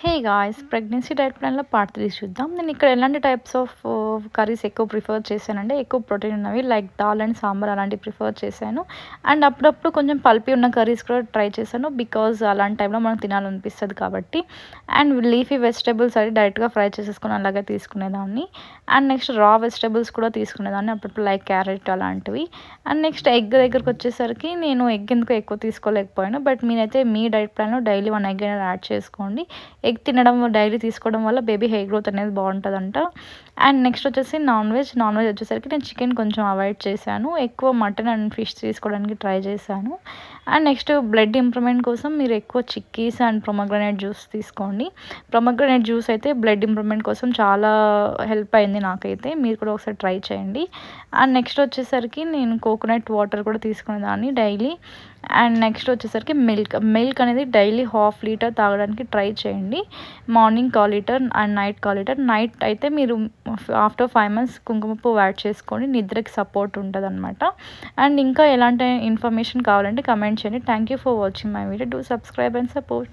Hey guys, pregnancy diet ప్లాన్లో part 3 చూద్దాం. నేను ఇక్కడ ఎలాంటి టైప్స్ ఆఫ్ కర్రీస్ ఎక్కువ ప్రిఫర్ చేశానంటే, ఎక్కువ ప్రోటీన్ ఉన్నవి లైక్ దాల్ అండ్ సాంబార్ అలాంటివి ప్రిఫర్ చేశాను. అండ్ అప్పుడప్పుడు కొంచెం పల్పీ ఉన్న కర్రీస్ కూడా ట్రై చేశాను. బికాజ్ అలాంటి టైంలో మనకు తినాలనిపిస్తుంది కాబట్టి. అండ్ లీఫీ వెజిటేబుల్స్ అది డైరెక్ట్గా ఫ్రై చేసేసుకొని అలాగే తీసుకునేదాన్ని. అండ్ నెక్స్ట్ రా వెజిటేబుల్స్ కూడా తీసుకునేదాన్ని అప్పుడప్పుడు, లైక్ క్యారెట్ అలాంటివి. అండ్ నెక్స్ట్ ఎగ్ దగ్గరకు వచ్చేసరికి నేను ఎగ్ ఎందుకు ఎక్కువ తీసుకోలేకపోయాను. బట్ మీరైతే మీ డైట్ ప్లాన్లో డైలీ 1 ఎగ్ అనేది యాడ్ చేసుకోండి. ఎగ్ తినడం డైలీ తీసుకోవడం వల్ల బేబీ హెయిర్ గ్రోత్ అనేది బాగుంటుందంట. అండ్ నెక్స్ట్ వచ్చేసి నాన్ వెజ్ వచ్చేసరికి నేను చికెన్ కొంచెం అవాయిడ్ చేశాను. ఎక్కువ మటన్ అండ్ ఫిష్ తీసుకోవడానికి ట్రై చేశాను. అండ్ నెక్స్ట్ బ్లడ్ ఇంప్రూవ్మెంట్ కోసం మీరు ఎక్కువ చిక్కీస్ అండ్ ప్రొమోగ్రనేట్ జ్యూస్ తీసుకోండి. ప్రొమోగ్రనేట్ జ్యూస్ అయితే బ్లడ్ ఇంప్రూవ్మెంట్ కోసం చాలా హెల్ప్ అయింది నాకైతే. మీరు కూడా ఒకసారి ట్రై చేయండి. అండ్ నెక్స్ట్ వచ్చేసరికి నేను కోకోనట్ వాటర్ కూడా తీసుకునేదాన్ని డైలీ. అండ్ నెక్స్ట్ వచ్చేసరికి మిల్క్ అనేది డైలీ 1/2 లీటర్ తాగడానికి ట్రై చేయండి. Morning 1/4 litre and night 1/4 litre. Night అయితే మీరు ఆఫ్టర్ 5 months కుంకుమ పువ్వు యాడ్ చేసుకొని నిద్రకి సపోర్ట్ ఉంటుంది అనమాట. అండ్ ఇంకా ఎలాంటి ఇన్ఫర్మేషన్ కావాలంటే కమెంట్ చేయండి. Thank you for watching my video. Do subscribe and support.